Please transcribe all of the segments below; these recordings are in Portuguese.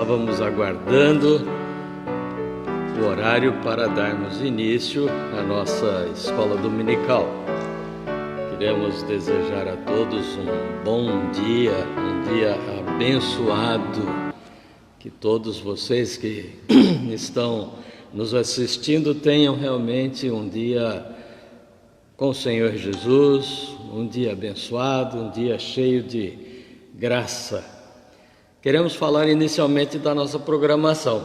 Estávamos aguardando o horário para darmos início à nossa escola dominical. Queremos desejar a todos um bom dia, um dia abençoado. Que todos vocês que estão nos assistindo tenham realmente um dia com o Senhor Jesus, um dia abençoado, um dia cheio de graça. Queremos falar inicialmente da nossa programação.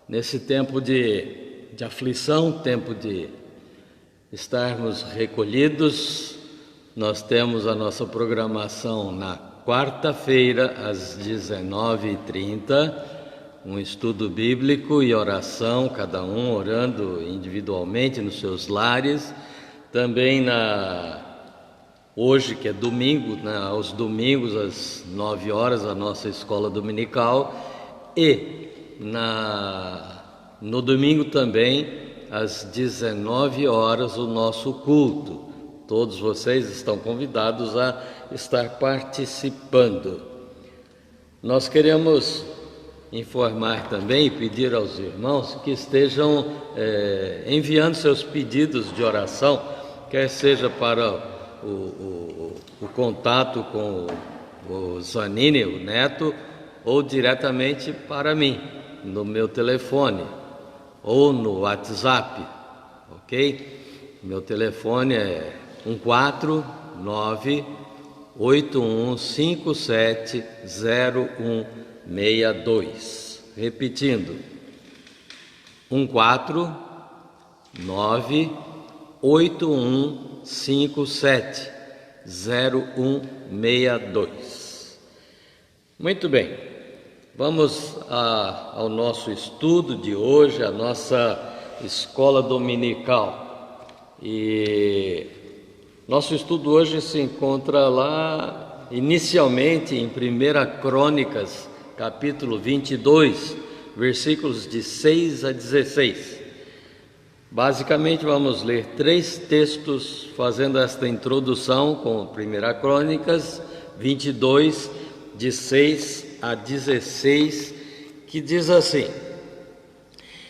Nesse tempo de aflição, tempo de estarmos recolhidos, nós temos a nossa programação na quarta-feira, às 19h30, um estudo bíblico e oração, cada um orando individualmente nos seus lares. Também hoje, que é domingo, aos domingos, às 9 horas, a nossa escola dominical. E no domingo também, às 19 horas, o nosso culto. Todos vocês estão convidados a estar participando. Nós queremos informar também e pedir aos irmãos que estejam enviando seus pedidos de oração, quer seja para o contato com o Zanini, o neto, ou diretamente para mim, no meu telefone, ou no WhatsApp, ok? Meu telefone é 149-8157-0162. Repetindo, 149-8157-0162. Muito bem, vamos ao nosso estudo de hoje, a nossa escola dominical. E nosso estudo hoje se encontra lá, inicialmente, em 1 Crônicas, capítulo 22, versículos de 6 a 16. Basicamente, vamos ler 3 textos fazendo esta introdução com 1 Crônicas 22, de 6 a 16, que diz assim: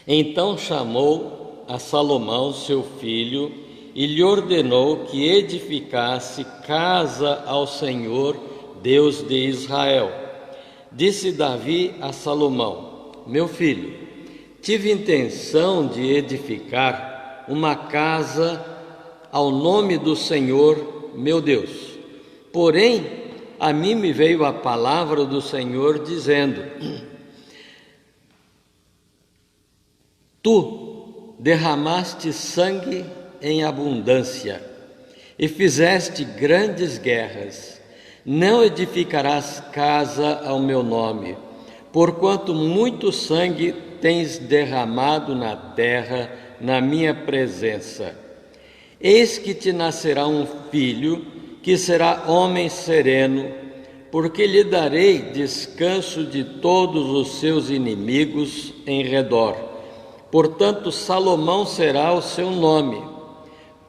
Então chamou a Salomão, seu filho, e lhe ordenou que edificasse casa ao Senhor, Deus de Israel. Disse Davi a Salomão: Meu filho, tive intenção de edificar uma casa ao nome do Senhor, meu Deus. Porém, a mim me veio a palavra do Senhor dizendo: Tu derramaste sangue em abundância e fizeste grandes guerras. Não edificarás casa ao meu nome, porquanto muito sangue tens derramado na terra na minha presença. Eis que te nascerá um filho, que será homem sereno, porque lhe darei descanso de todos os seus inimigos em redor. Portanto, Salomão será o seu nome.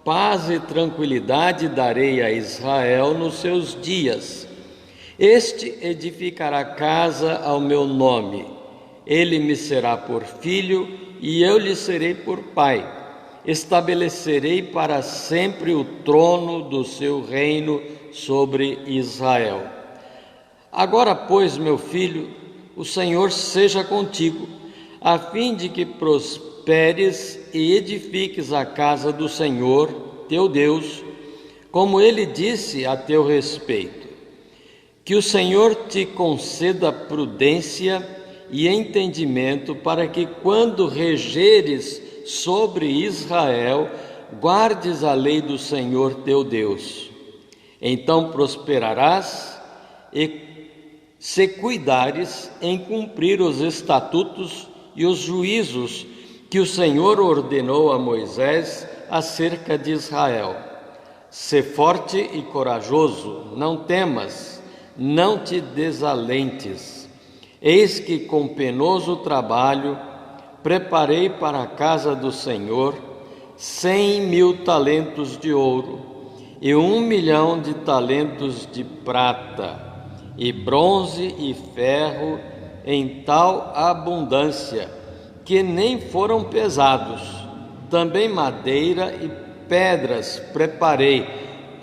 Paz e tranquilidade darei a Israel nos seus dias. Este edificará casa ao meu nome. Ele me será por filho e eu lhe serei por pai. Estabelecerei para sempre o trono do seu reino sobre Israel. Agora, pois, meu filho, o Senhor seja contigo, a fim de que prosperes e edifiques a casa do Senhor, teu Deus, como ele disse a teu respeito. Que o Senhor te conceda prudência e entendimento, para que, quando regeres sobre Israel, guardes a lei do Senhor teu Deus. Então prosperarás e se cuidares em cumprir os estatutos e os juízos que o Senhor ordenou a Moisés acerca de Israel. Sê forte e corajoso, não temas, não te desalentes. Eis que com penoso trabalho preparei para a casa do Senhor 100.000 talentos de ouro e 1.000.000 de talentos de prata, e bronze e ferro em tal abundância, que nem foram pesados. Também madeira e pedras preparei,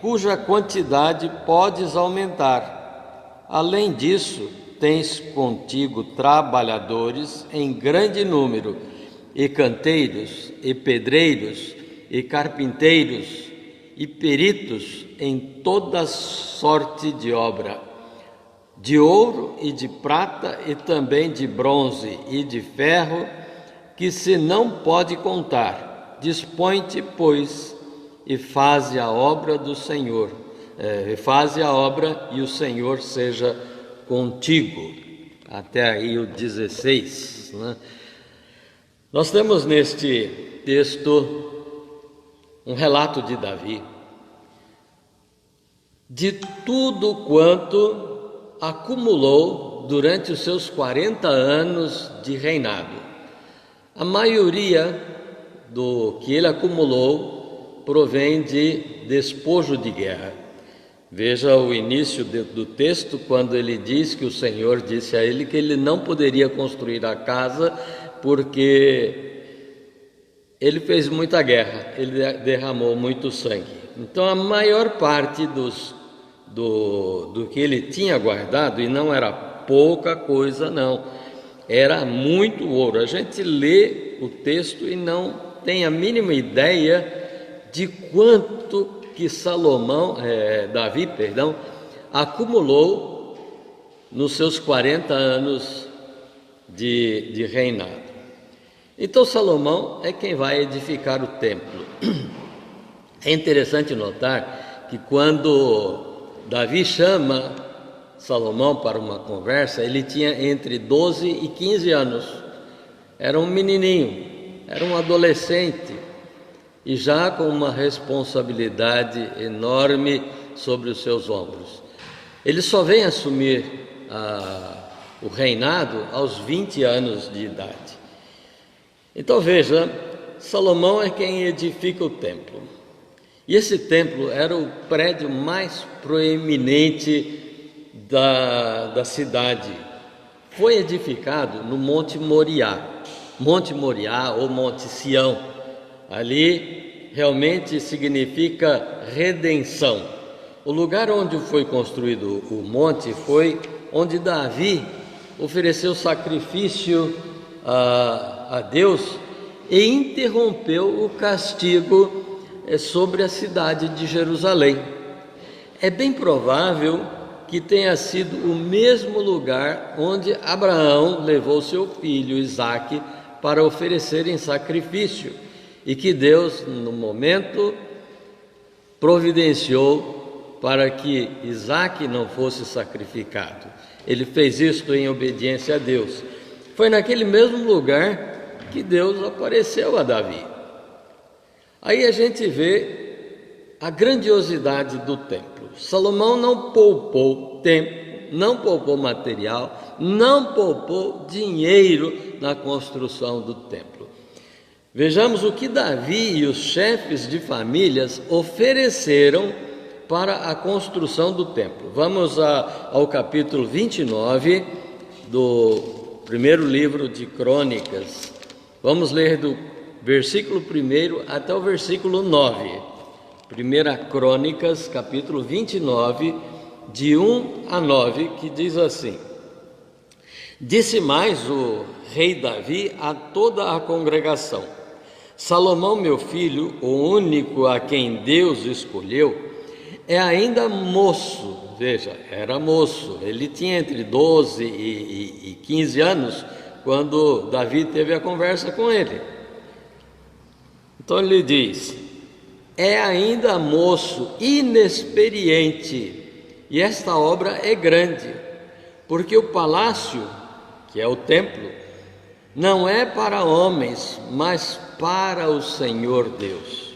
cuja quantidade podes aumentar. Além disso, tens contigo trabalhadores em grande número, e canteiros, e pedreiros, e carpinteiros, e peritos em toda sorte de obra, de ouro e de prata, e também de bronze e de ferro, que se não pode contar. Dispõe-te, pois, e faze a obra do Senhor, faze a obra, e o Senhor seja contigo. Até aí o 16, né? Nós temos neste texto um relato de Davi, de tudo quanto acumulou durante os seus 40 anos de reinado. A maioria do que ele acumulou provém de despojo de guerra. Veja o início do texto, quando ele diz que o Senhor disse a ele que ele não poderia construir a casa porque ele fez muita guerra, ele derramou muito sangue. Então a maior parte do que ele tinha guardado, e não era pouca coisa não, era muito ouro. A gente lê o texto e não tem a mínima ideia de quanto que Davi, acumulou nos seus 40 anos de reinado. Então Salomão é quem vai edificar o templo. É interessante notar que quando Davi chama Salomão para uma conversa, ele tinha entre 12 e 15 anos. Era um menininho, era um adolescente, e já com uma responsabilidade enorme sobre os seus ombros. Ele só vem assumir o reinado aos 20 anos de idade. Então veja, Salomão é quem edifica o templo. E esse templo era o prédio mais proeminente da cidade. Foi edificado no Monte Moriá ou Monte Sião. Ali realmente significa redenção. O lugar onde foi construído o monte foi onde Davi ofereceu sacrifício a Deus e interrompeu o castigo sobre a cidade de Jerusalém. É bem provável que tenha sido o mesmo lugar onde Abraão levou seu filho Isaque para oferecer em sacrifício, e que Deus, no momento, providenciou para que Isaque não fosse sacrificado. Ele fez isto em obediência a Deus. Foi naquele mesmo lugar que Deus apareceu a Davi. Aí a gente vê a grandiosidade do templo. Salomão não poupou tempo, não poupou material, não poupou dinheiro na construção do templo. Vejamos o que Davi e os chefes de famílias ofereceram para a construção do templo. Vamos ao capítulo 29 do primeiro livro de Crônicas. Vamos ler do versículo 1 até o versículo 9. 1 Crônicas, capítulo 29, de 1 a 9, que diz assim: Disse mais o rei Davi a toda a congregação: Salomão, meu filho, o único a quem Deus escolheu, é ainda moço. Veja, era moço, ele tinha entre 12 e 15 anos quando Davi teve a conversa com ele. Então ele diz: é ainda moço, inexperiente, e esta obra é grande, porque o palácio, que é o templo, não é para homens, mas para o Senhor Deus.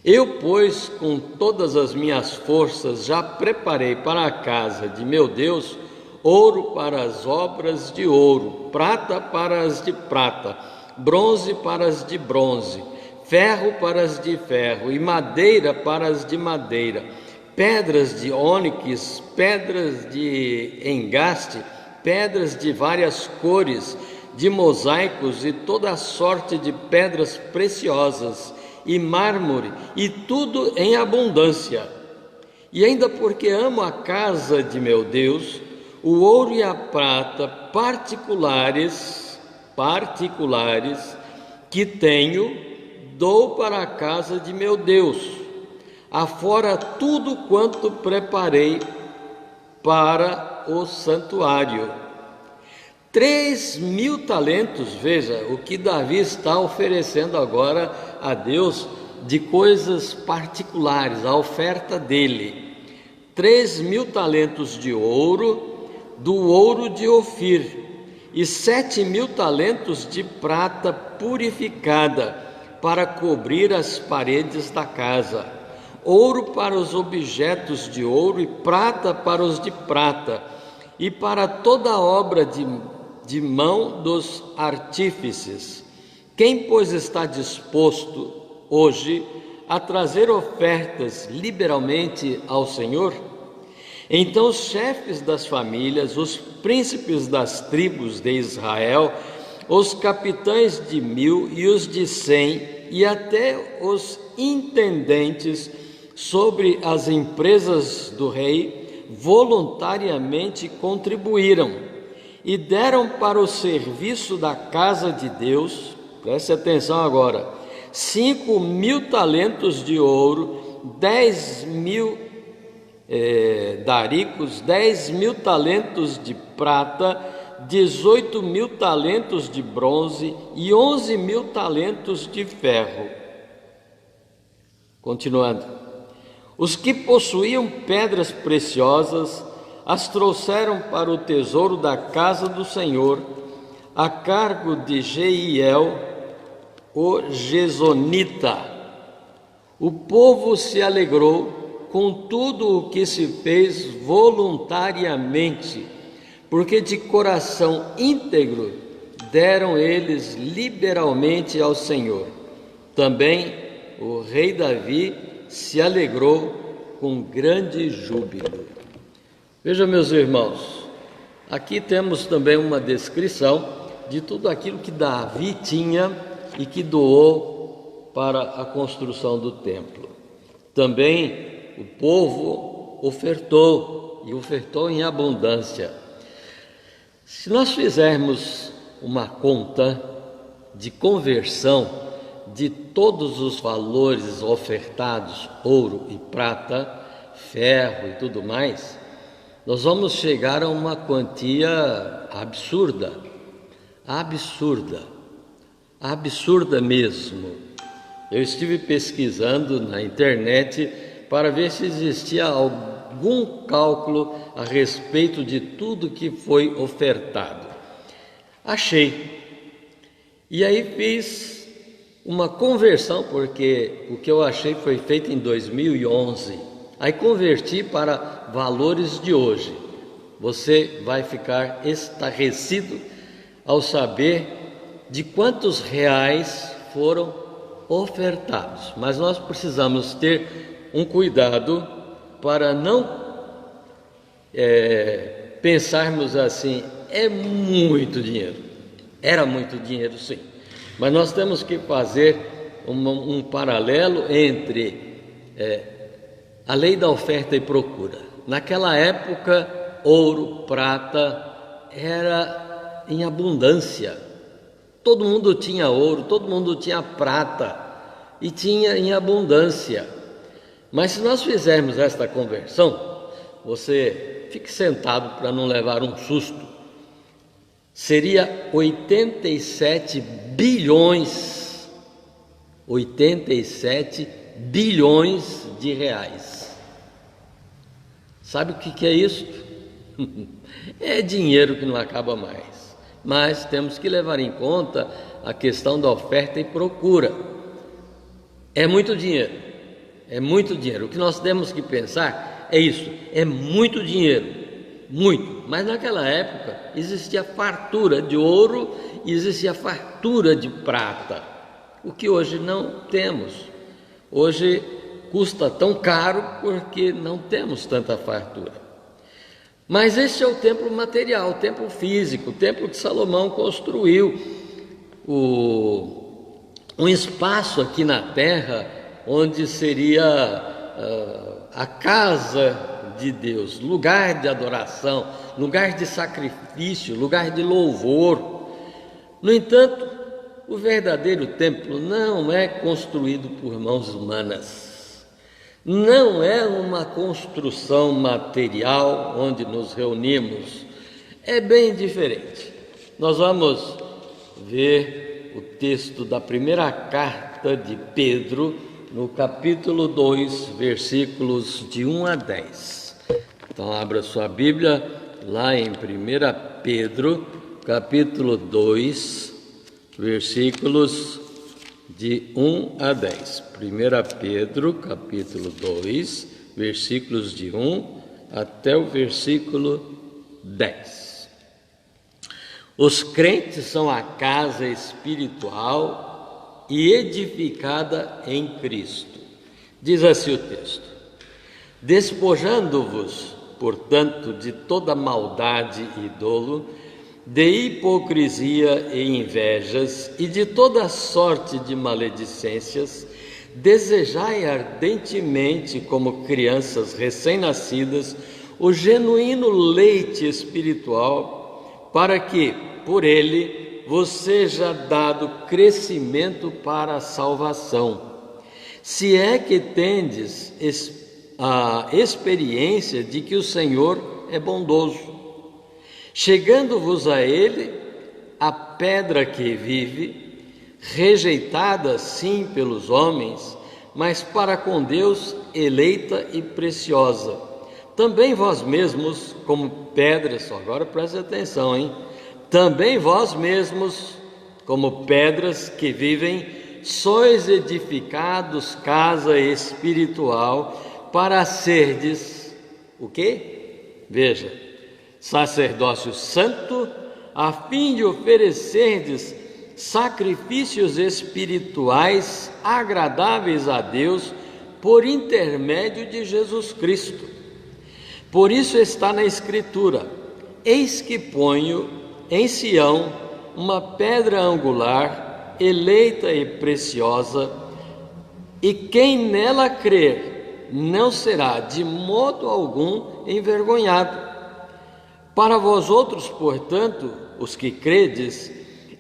Eu, pois, com todas as minhas forças, já preparei para a casa de meu Deus ouro para as obras de ouro, prata para as de prata, bronze para as de bronze, ferro para as de ferro e madeira para as de madeira, pedras de ônix, pedras de engaste, pedras de várias cores, de mosaicos e toda sorte de pedras preciosas, e mármore, e tudo em abundância. E ainda porque amo a casa de meu Deus, o ouro e a prata particulares que tenho, dou para a casa de meu Deus, afora tudo quanto preparei para o santuário. 3.000 talentos, veja o que Davi está oferecendo agora a Deus de coisas particulares, a oferta dele. 3.000 talentos de ouro, do ouro de Ofir, e 7.000 talentos de prata purificada, para cobrir as paredes da casa. Ouro para os objetos de ouro, e prata para os de prata, e para toda obra de mão dos artífices. Quem, pois, está disposto hoje a trazer ofertas liberalmente ao Senhor? Então os chefes das famílias, os príncipes das tribos de Israel, os capitães de 1.000 e os de 100, e até os intendentes sobre as empresas do rei, voluntariamente contribuíram e deram para o serviço da casa de Deus, preste atenção agora, 5.000 talentos de ouro, 10.000 daricos, 10.000 talentos de prata, 18.000 talentos de bronze e 11.000 talentos de ferro. Continuando, os que possuíam pedras preciosas as trouxeram para o tesouro da casa do Senhor, a cargo de Jeiel, o Gesonita. O povo se alegrou com tudo o que se fez voluntariamente, porque de coração íntegro deram eles liberalmente ao Senhor. Também o rei Davi se alegrou com grande júbilo. Veja, meus irmãos, aqui temos também uma descrição de tudo aquilo que Davi tinha e que doou para a construção do templo. Também o povo ofertou, e ofertou em abundância. Se nós fizermos uma conta de conversão de todos os valores ofertados, ouro e prata, ferro e tudo mais, nós vamos chegar a uma quantia absurda mesmo. Eu estive pesquisando na internet para ver se existia algum cálculo a respeito de tudo que foi ofertado. Achei. E aí fiz uma conversão, porque o que eu achei foi feito em 2011. Aí converti para valores de hoje. Você vai ficar estarrecido ao saber de quantos reais foram ofertados. Mas nós precisamos ter um cuidado para não pensarmos assim, é muito dinheiro. Era muito dinheiro, sim. Mas nós temos que fazer um paralelo entre a lei da oferta e procura. Naquela época, ouro, prata era em abundância. Todo mundo tinha ouro, todo mundo tinha prata e tinha em abundância. Mas se nós fizermos esta conversão, você fique sentado para não levar um susto, seria 87 bilhões de reais. Sabe o que é isso? É dinheiro que não acaba mais. Mas temos que levar em conta a questão da oferta e procura. É muito dinheiro, é muito dinheiro. O que nós temos que pensar é isso, é muito dinheiro, muito. Mas naquela época existia fartura de ouro e existia fartura de prata, o que hoje não temos. Hoje custa tão caro porque não temos tanta fartura. Mas esse é o templo material, o templo físico, o templo que Salomão construiu, um espaço aqui na terra onde seria a casa de Deus, lugar de adoração, lugar de sacrifício, lugar de louvor. No entanto, o verdadeiro templo não é construído por mãos humanas, não é uma construção material onde nos reunimos, é bem diferente. Nós vamos ver o texto da primeira carta de Pedro, no capítulo 2, versículos de 1 a 10. Então, abra sua Bíblia lá em 1 Pedro, capítulo 2, versículos de 1 a 10. 1 Pedro, capítulo 2, versículos de 1 até o versículo 10. Os crentes são a casa espiritual e edificada em Cristo. Diz assim o texto: despojando-vos, portanto, de toda maldade e dolo, de hipocrisia e invejas e de toda sorte de maledicências, desejai ardentemente, como crianças recém-nascidas, o genuíno leite espiritual, para que, por ele, vos seja dado crescimento para a salvação. Se é que tendes a experiência de que o Senhor é bondoso. Chegando-vos a ele, a pedra que vive, rejeitada sim pelos homens, mas para com Deus eleita e preciosa. Também vós mesmos, como pedras, agora preste atenção, hein? Também vós mesmos, como pedras que vivem, sois edificados casa espiritual, para serdes, o quê? Veja, sacerdócio santo, a fim de oferecerdes sacrifícios espirituais agradáveis a Deus por intermédio de Jesus Cristo. Por isso está na Escritura: eis que ponho em Sião uma pedra angular, eleita e preciosa, e quem nela crer não será de modo algum envergonhado. Para vós outros, portanto, os que credes,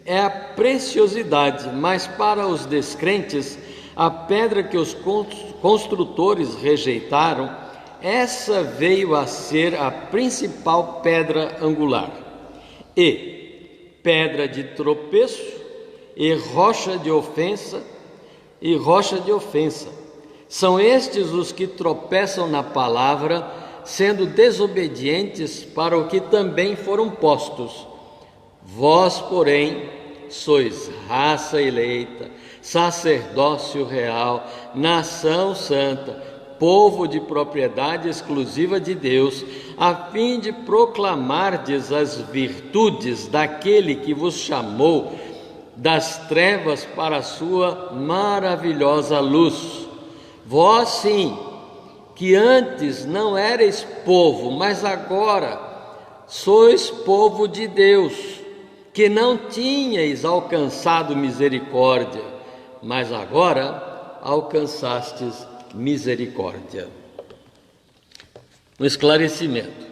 é a preciosidade, mas para os descrentes, a pedra que os construtores rejeitaram, essa veio a ser a principal pedra angular, e pedra de tropeço, e rocha de ofensa, São estes os que tropeçam na palavra, sendo desobedientes para o que também foram postos. Vós, porém, sois raça eleita, sacerdócio real, nação santa, povo de propriedade exclusiva de Deus, a fim de proclamardes as virtudes daquele que vos chamou das trevas para a sua maravilhosa luz. Vós sim, que antes não erais povo, mas agora sois povo de Deus, que não tinhais alcançado misericórdia, mas agora alcançastes misericórdia. Um esclarecimento.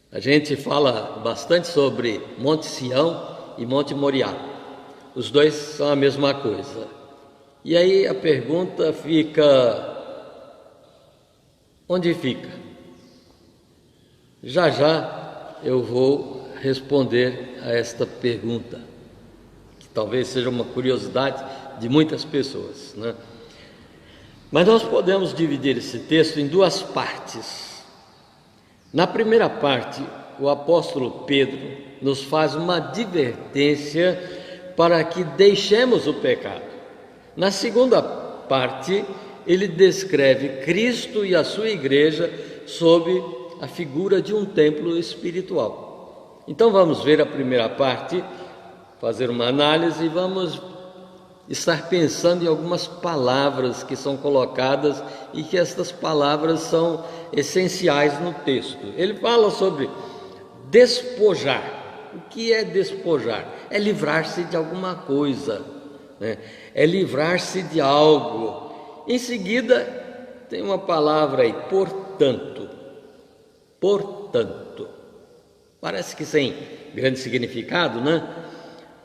A gente fala bastante sobre Monte Sião e Monte Moriá. Os dois são a mesma coisa. E aí a pergunta fica: onde fica? Já já eu vou responder a esta pergunta, que talvez seja uma curiosidade de muitas pessoas, né? Mas nós podemos dividir esse texto em duas partes. Na primeira parte, o apóstolo Pedro nos faz uma advertência para que deixemos o pecado. Na segunda parte, ele descreve Cristo e a sua igreja sob a figura de um templo espiritual. Então vamos ver a primeira parte, fazer uma análise e vamos estar pensando em algumas palavras que são colocadas e que estas palavras são essenciais no texto. Ele fala sobre despojar. O que é despojar? É livrar-se de alguma coisa, né? É livrar-se de algo. Em seguida, tem uma palavra aí, portanto. Portanto. Parece que sem grande significado, né?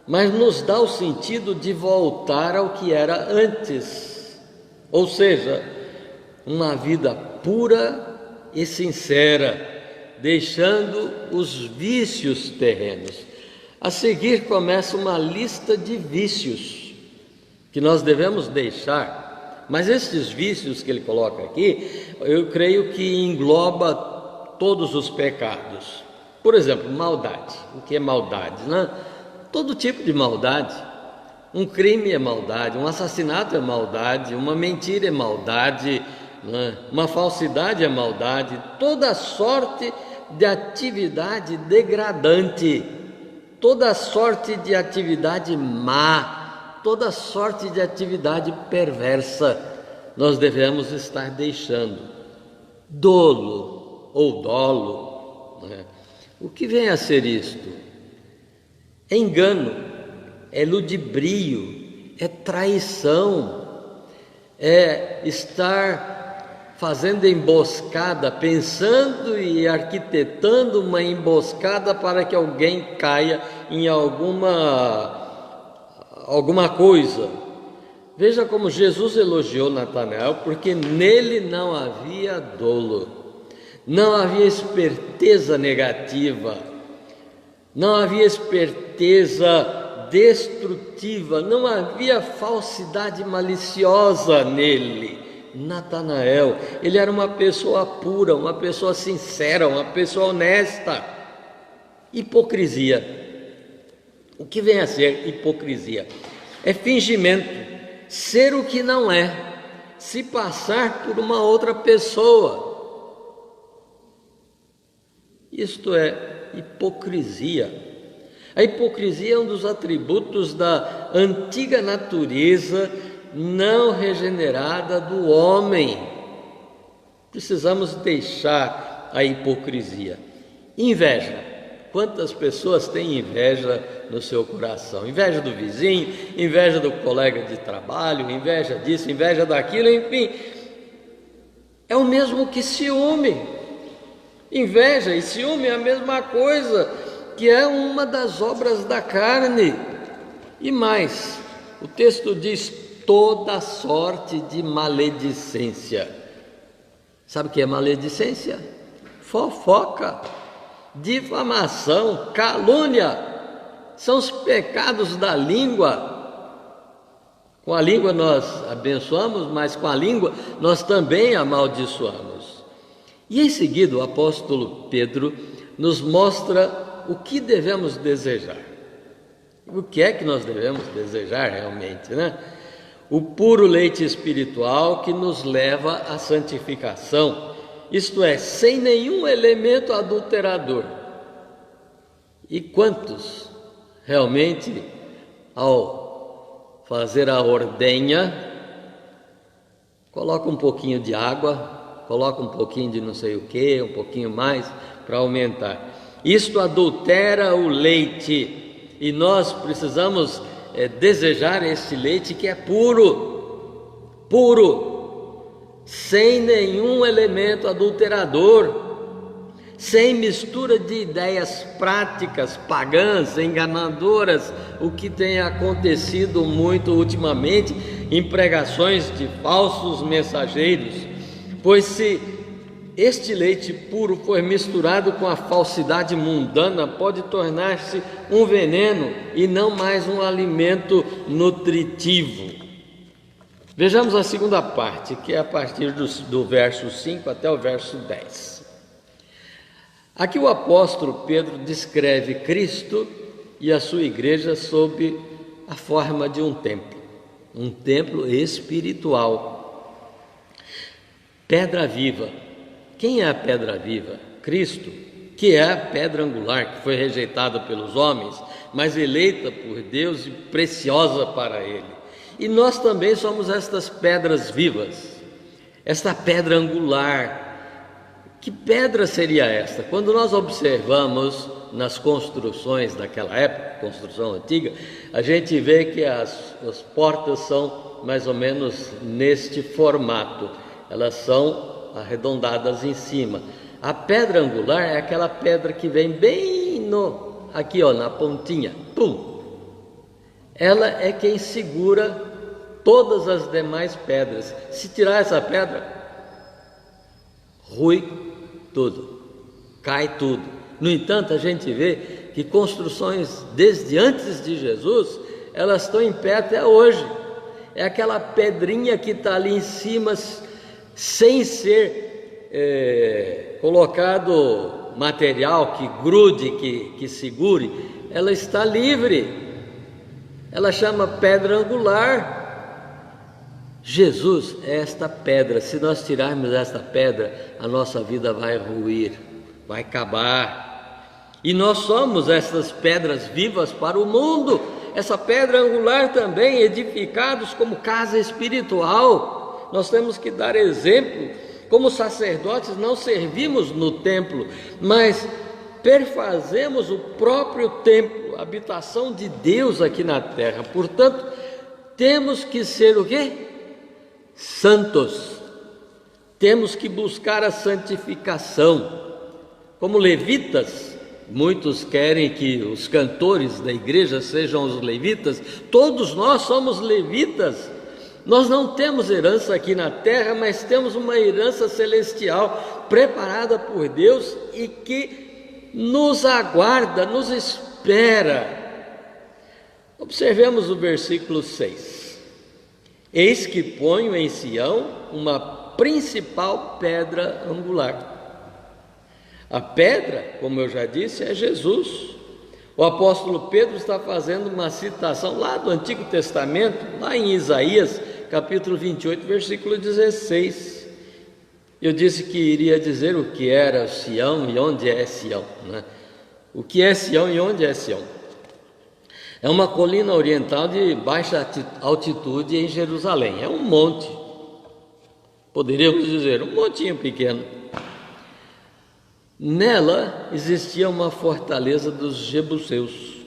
Mas nos dá o sentido de voltar ao que era antes, ou seja, uma vida pura e sincera, deixando os vícios terrenos. A seguir começa uma lista de vícios que nós devemos deixar, mas esses vícios que ele coloca aqui, eu creio que engloba todos os pecados. Por exemplo, maldade. O que é maldade, né? Todo tipo de maldade. Um crime é maldade, um assassinato é maldade, uma mentira é maldade, né? Uma falsidade é maldade, toda sorte de atividade degradante, toda sorte de atividade má, toda sorte de atividade perversa, nós devemos estar deixando. Dolo ou dolo, né? O que vem a ser isto? É engano, é ludibrio, é traição, é estar fazendo emboscada, pensando e arquitetando uma emboscada para que alguém caia em alguma coisa. Veja como Jesus elogiou Natanael, porque nele não havia dolo, não havia esperteza negativa, não havia esperteza destrutiva, não havia falsidade maliciosa nele. Natanael, ele era uma pessoa pura, uma pessoa sincera, uma pessoa honesta. Hipocrisia. O que vem a ser hipocrisia? É fingimento, ser o que não é, se passar por uma outra pessoa. Isto é hipocrisia. A hipocrisia é um dos atributos da antiga natureza não regenerada do homem. Precisamos deixar a hipocrisia. Inveja. Quantas pessoas têm inveja no seu coração? Inveja do vizinho, inveja do colega de trabalho, inveja disso, inveja daquilo, enfim. É o mesmo que ciúme. Inveja e ciúme é a mesma coisa, que é uma das obras da carne. E mais, o texto diz toda sorte de maledicência. Sabe o que é maledicência? Fofoca, difamação, calúnia, são os pecados da língua. Com a língua nós abençoamos, mas com a língua nós também amaldiçoamos. E em seguida o apóstolo Pedro nos mostra o que devemos desejar. O que é que nós devemos desejar realmente, né? O puro leite espiritual que nos leva à santificação, isto é, sem nenhum elemento adulterador. E quantos realmente, ao fazer a ordenha, coloca um pouquinho de água, coloca um pouquinho de não sei o que, um pouquinho mais para aumentar. Isto adultera o leite e nós precisamos desejar esse leite que é puro, sem nenhum elemento adulterador, sem mistura de ideias práticas, pagãs, enganadoras, o que tem acontecido muito ultimamente em pregações de falsos mensageiros. Pois se este leite puro for misturado com a falsidade mundana, pode tornar-se um veneno e não mais um alimento nutritivo. Vejamos a segunda parte, que é a partir do verso 5 até o verso 10. Aqui o apóstolo Pedro descreve Cristo e a sua igreja sob a forma de um templo espiritual. Pedra viva. Quem é a pedra viva? Cristo, que é a pedra angular, que foi rejeitada pelos homens, mas eleita por Deus e preciosa para Ele. E nós também somos estas pedras vivas, esta pedra angular. Que pedra seria esta? Quando nós observamos nas construções daquela época, construção antiga, a gente vê que as portas são mais ou menos neste formato, elas são arredondadas em cima. A pedra angular é aquela pedra que vem bem aqui na pontinha, pum! Ela é quem segura todas as demais pedras. Se tirar essa pedra, rui tudo, cai tudo. No entanto, a gente vê que construções desde antes de Jesus, elas estão em pé até hoje. É aquela pedrinha que está ali em cima, sem ser colocado material que grude, que segure, ela está livre. Ela chama pedra angular. Jesus é esta pedra. Se nós tirarmos esta pedra, a nossa vida vai ruir, vai acabar. E nós somos essas pedras vivas para o mundo. Essa pedra angular também, edificados como casa espiritual. Nós temos que dar exemplo. Como sacerdotes, não servimos no templo, mas perfazemos o próprio templo, a habitação de Deus aqui na terra. Portanto, temos que ser o quê? Santos. Temos que buscar a santificação. Como levitas, muitos querem que os cantores da igreja sejam os levitas. Todos nós somos levitas. Nós não temos herança aqui na terra, mas temos uma herança celestial preparada por Deus e que nos aguarda, nos espera. Observemos o versículo 6. Eis que ponho em Sião uma principal pedra angular. A pedra, como eu já disse, é Jesus. O apóstolo Pedro está fazendo uma citação lá do Antigo Testamento, lá em Isaías, capítulo 28, versículo 16. Eu disse que iria dizer o que era Sião e onde é Sião, né? O que é Sião e onde é Sião? É uma colina oriental de baixa altitude em Jerusalém. É um monte, poderíamos dizer, um montinho pequeno. Nela existia uma fortaleza dos jebuseus,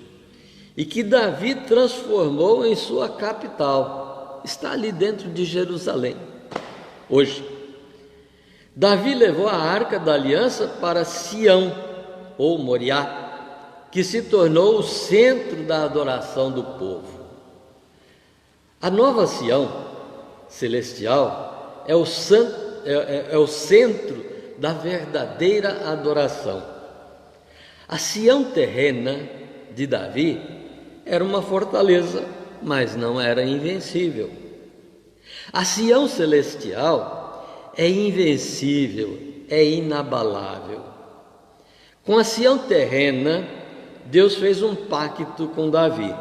e que Davi transformou em sua capital. Está ali dentro de Jerusalém, hoje. Davi levou a Arca da Aliança para Sião, ou Moriá, que se tornou o centro da adoração do povo. A nova Sião celestial é o centro da verdadeira adoração. A Sião terrena de Davi era uma fortaleza, mas não era invencível. A Sião celestial é invencível, é inabalável. Com a Sião terrena, Deus fez um pacto com Davi.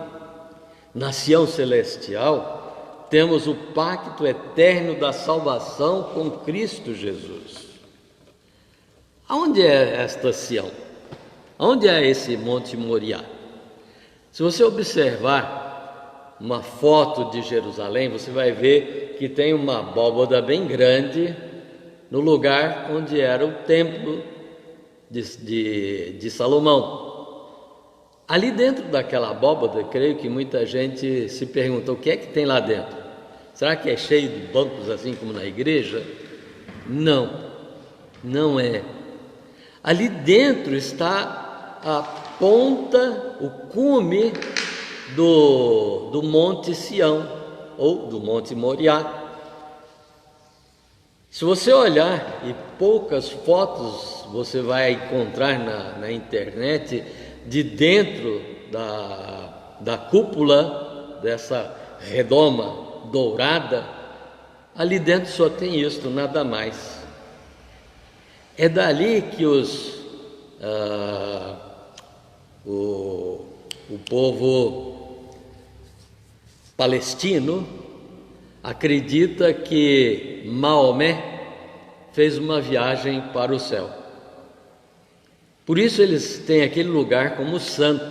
Na Sião celestial, temos o pacto eterno da salvação com Cristo Jesus. Aonde é esta Sião? Aonde é esse Monte Moriá? Se você observar uma foto de Jerusalém, você vai ver que tem uma abóbada bem grande no lugar onde era o templo de Salomão. Ali dentro daquela abóbada, creio que muita gente se pergunta: o que é que tem lá dentro? Será que é cheio de bancos assim como na igreja? Não, não é. Ali dentro está a ponta, o cume do Monte Sião, ou do Monte Moriá. Se você olhar, e poucas fotos você vai encontrar na internet, de dentro da cúpula dessa redoma dourada, ali dentro só tem isto, nada mais. É dali que o povo palestino acredita que Maomé fez uma viagem para o céu. Por isso eles têm aquele lugar como santo.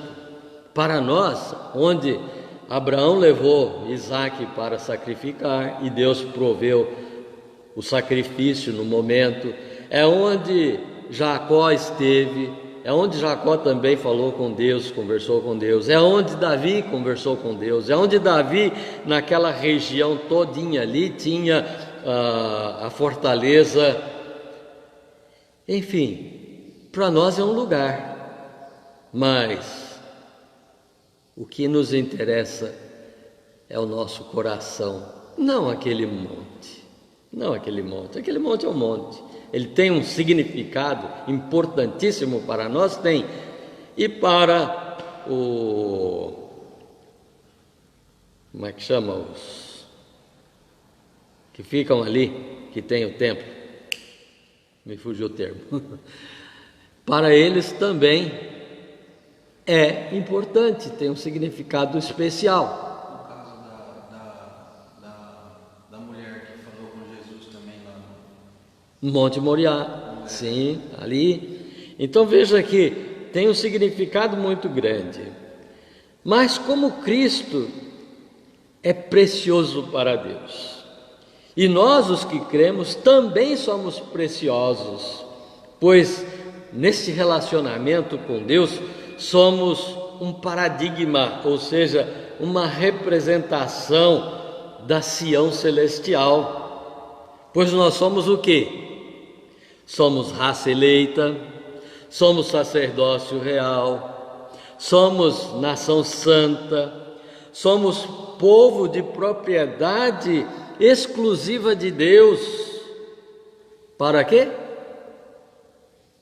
Para nós, onde Abraão levou Isaque para sacrificar e Deus proveu o sacrifício no momento. É onde Jacó esteve, é onde Jacó também falou com Deus, conversou com Deus, é onde Davi conversou com Deus, é onde Davi, naquela região todinha ali, tinha a fortaleza. Enfim, para nós é um lugar, mas o que nos interessa é o nosso coração, não aquele monte, não aquele monte. Aquele monte é um monte, ele tem um significado importantíssimo para nós, tem, e para como é que chama, os que ficam ali, que tem o templo, me fugiu o termo, para eles também é importante, tem um significado especial. No caso da mulher que falou com Jesus também lá no Monte Moriá, sim, ali. Então veja que tem um significado muito grande. Mas como Cristo é precioso para Deus, e nós os que cremos também somos preciosos, pois nesse relacionamento com Deus somos um paradigma, ou seja, uma representação da Sião celestial, pois nós somos o quê? Somos raça eleita, somos sacerdócio real, somos nação santa, somos povo de propriedade exclusiva de Deus. Para quê?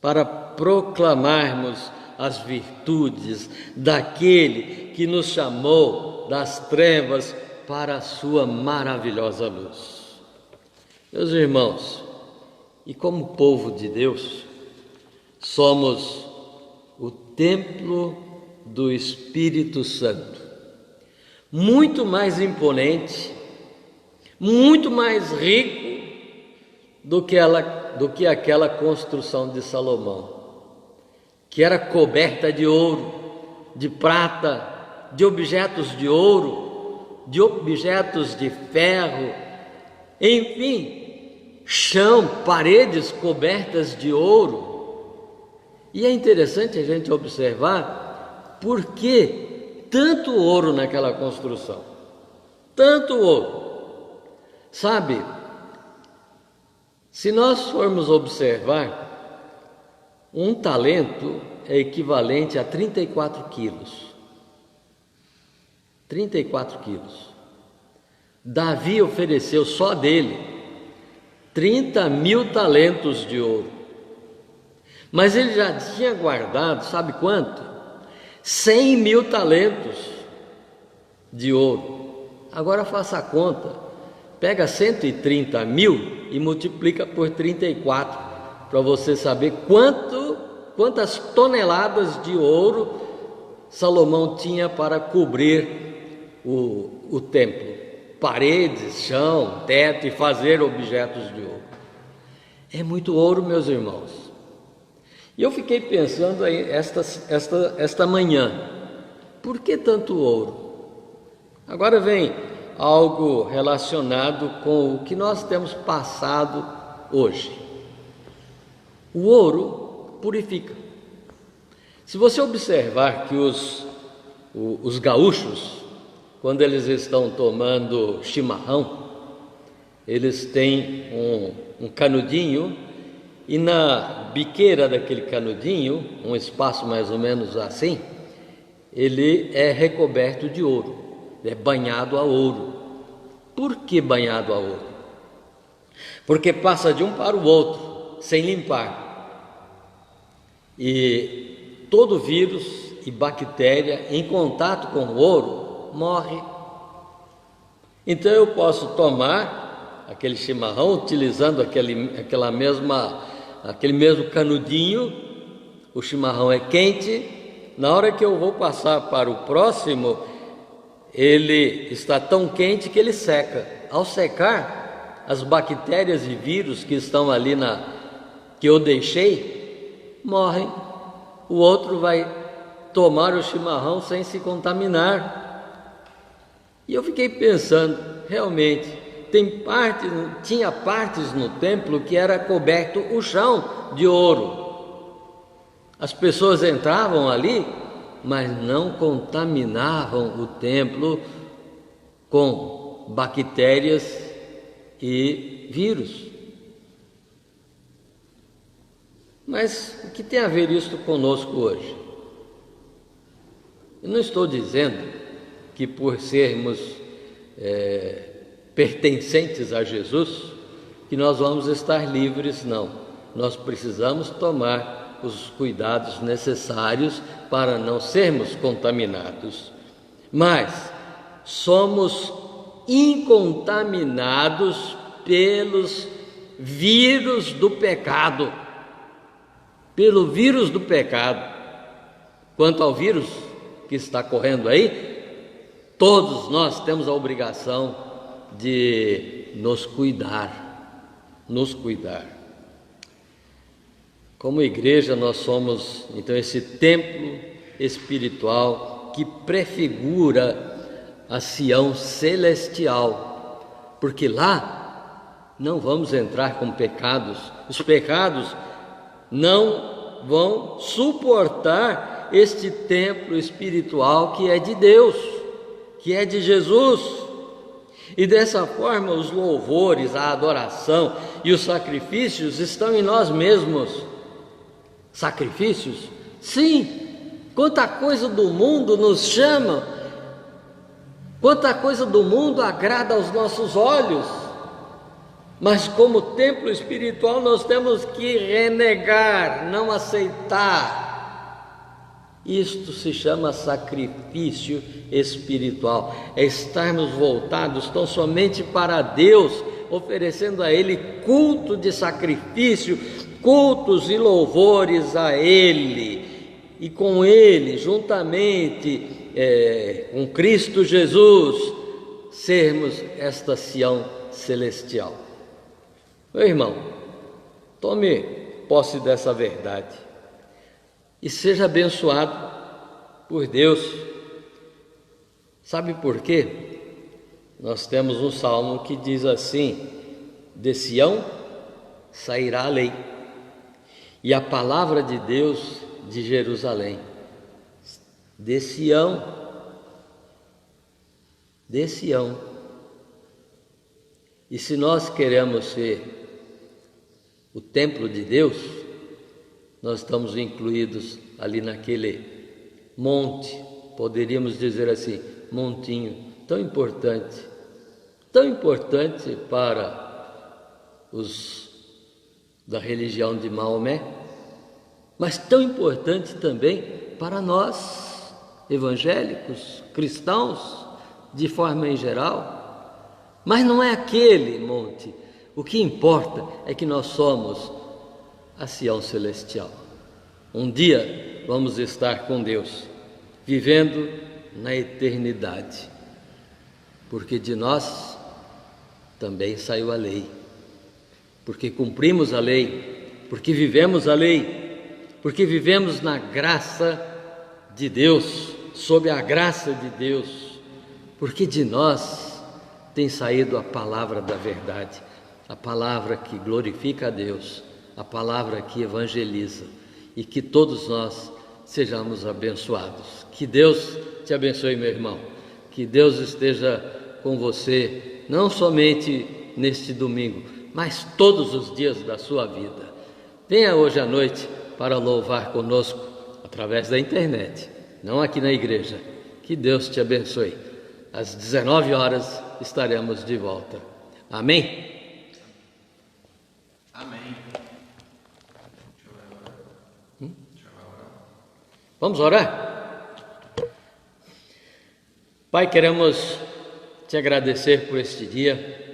Para proclamarmos as virtudes daquele que nos chamou das trevas para a sua maravilhosa luz. Meus irmãos, e como povo de Deus, somos o templo do Espírito Santo, muito mais imponente, muito mais rico do que aquela construção de Salomão, que era coberta de ouro, de prata, de objetos de ouro, de objetos de ferro, enfim, chão, paredes cobertas de ouro. E é interessante a gente observar por que tanto ouro naquela construção, tanto ouro. Sabe, se nós formos observar, um talento é equivalente a 34 quilos. 34 quilos. Davi ofereceu só dele 30.000 talentos de ouro. Mas ele já tinha guardado, sabe quanto? 100.000 talentos de ouro. Agora faça a conta. Pega 130.000 e multiplica por 34. Para você saber quantas toneladas de ouro Salomão tinha para cobrir o templo, paredes, chão, teto e fazer objetos de ouro. É muito ouro, meus irmãos. E eu fiquei pensando aí esta manhã, por que tanto ouro? Agora vem algo relacionado com o que nós temos passado hoje. O ouro purifica. Se você observar que os gaúchos, quando eles estão tomando chimarrão, eles têm um canudinho, e na biqueira daquele canudinho, um espaço mais ou menos assim, ele é recoberto de ouro, é banhado a ouro. Por que banhado a ouro? Porque passa de um para o outro, sem limpar. E todo vírus e bactéria em contato com o ouro morre. Então eu posso tomar aquele chimarrão utilizando aquele mesmo canudinho, o chimarrão é quente, na hora que eu vou passar para o próximo, ele está tão quente que ele seca. Ao secar, as bactérias e vírus que estão ali que eu deixei, morrem. O outro vai tomar o chimarrão sem se contaminar. E eu fiquei pensando, realmente, tinha partes no templo que era coberto o chão de ouro. As pessoas entravam ali, mas não contaminavam o templo com bactérias e vírus. Mas o que tem a ver isso conosco hoje? Eu não estou dizendo que por sermos pertencentes a Jesus, que nós vamos estar livres, não. Nós precisamos tomar os cuidados necessários para não sermos contaminados. Mas somos incontaminados pelos vírus do pecado. Pelo vírus do pecado. Quanto ao vírus que está correndo aí, todos nós temos a obrigação de nos cuidar. Como igreja, nós somos, então, esse templo espiritual que prefigura a Sião celestial, porque lá não vamos entrar com pecados, os pecados não vão suportar este templo espiritual que é de Deus, que é de Jesus. E dessa forma os louvores, a adoração e os sacrifícios estão em nós mesmos. Sacrifícios? Sim, quanta coisa do mundo nos chama, quanta coisa do mundo agrada aos nossos olhos, mas como templo espiritual nós temos que renegar, não aceitar. Isto se chama sacrifício espiritual, é estarmos voltados tão somente para Deus, oferecendo a Ele culto de sacrifício, cultos e louvores a Ele, e com Ele, juntamente com Cristo Jesus, sermos esta Sião celestial. Meu irmão, tome posse dessa verdade e seja abençoado por Deus. Sabe por quê? Nós temos um salmo que diz assim: de Sião sairá a lei e a palavra de Deus de Jerusalém. De Sião, de Sião. E se nós queremos ser o templo de Deus, nós estamos incluídos ali naquele monte, poderíamos dizer assim, montinho, tão importante para os da religião de Maomé, mas tão importante também para nós, evangélicos, cristãos, de forma em geral. Mas não é aquele monte, o que importa é que nós somos a Sião celestial. Um dia vamos estar com Deus, vivendo na eternidade, porque de nós também saiu a lei, porque cumprimos a lei, porque vivemos a lei, porque vivemos na graça de Deus, sob a graça de Deus, porque de nós tem saído a palavra da verdade, a palavra que glorifica a Deus, a palavra que evangeliza, e que todos nós sejamos abençoados. Que Deus te abençoe, meu irmão, que Deus esteja com você, não somente neste domingo, mas todos os dias da sua vida. Venha hoje à noite para louvar conosco através da internet, não aqui na igreja. Que Deus te abençoe. Às 19 horas estaremos de volta. Amém? Amém. Vamos orar? Pai, queremos te agradecer por este dia,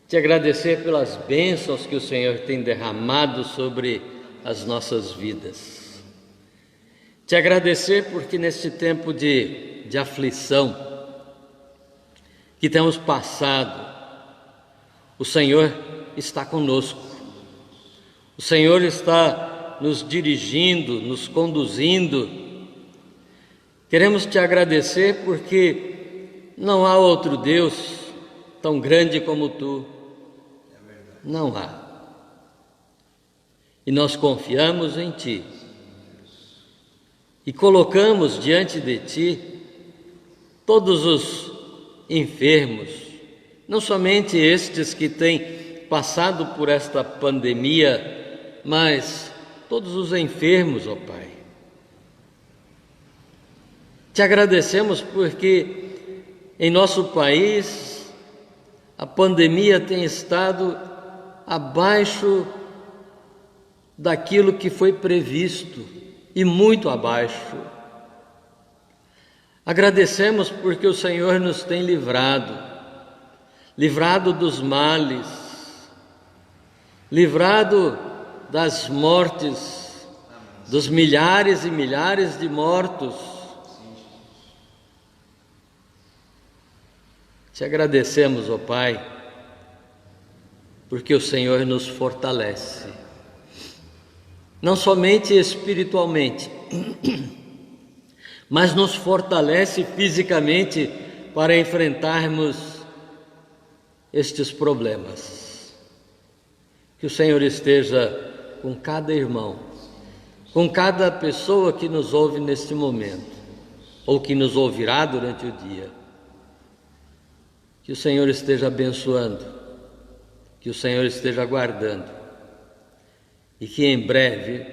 te agradecer pelas bênçãos que o Senhor tem derramado sobre as nossas vidas, te agradecer porque neste tempo de aflição que temos passado, o Senhor está conosco, o Senhor está nos dirigindo, nos conduzindo. Queremos te agradecer porque não há outro Deus tão grande como tu. Não há. E nós confiamos em ti. E colocamos diante de ti todos os enfermos, não somente estes que têm passado por esta pandemia, mas todos os enfermos, ó Pai. Te agradecemos porque em nosso país a pandemia tem estado abaixo daquilo que foi previsto e muito abaixo. Agradecemos porque o Senhor nos tem livrado dos males, livrado das mortes, dos milhares e milhares de mortos. Te agradecemos, ó Pai, porque o Senhor nos fortalece, não somente espiritualmente, mas nos fortalece fisicamente para enfrentarmos estes problemas. Que o Senhor esteja com cada irmão, com cada pessoa que nos ouve neste momento, ou que nos ouvirá durante o dia. Que o Senhor esteja abençoando, que o Senhor esteja guardando, e que em breve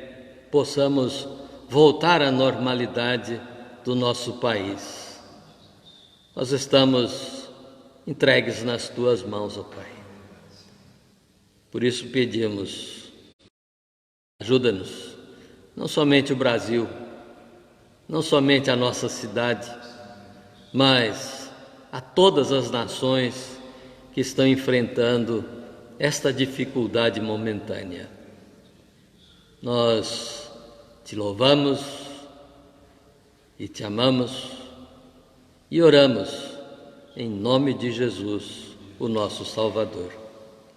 possamos voltar à normalidade do nosso país. Nós estamos entregues nas tuas mãos, ó Pai. Por isso pedimos, ajuda-nos, não somente o Brasil, não somente a nossa cidade, mas a todas as nações que estão enfrentando esta dificuldade momentânea. Nós te louvamos e te amamos e oramos em nome de Jesus, o nosso Salvador.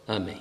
Amém.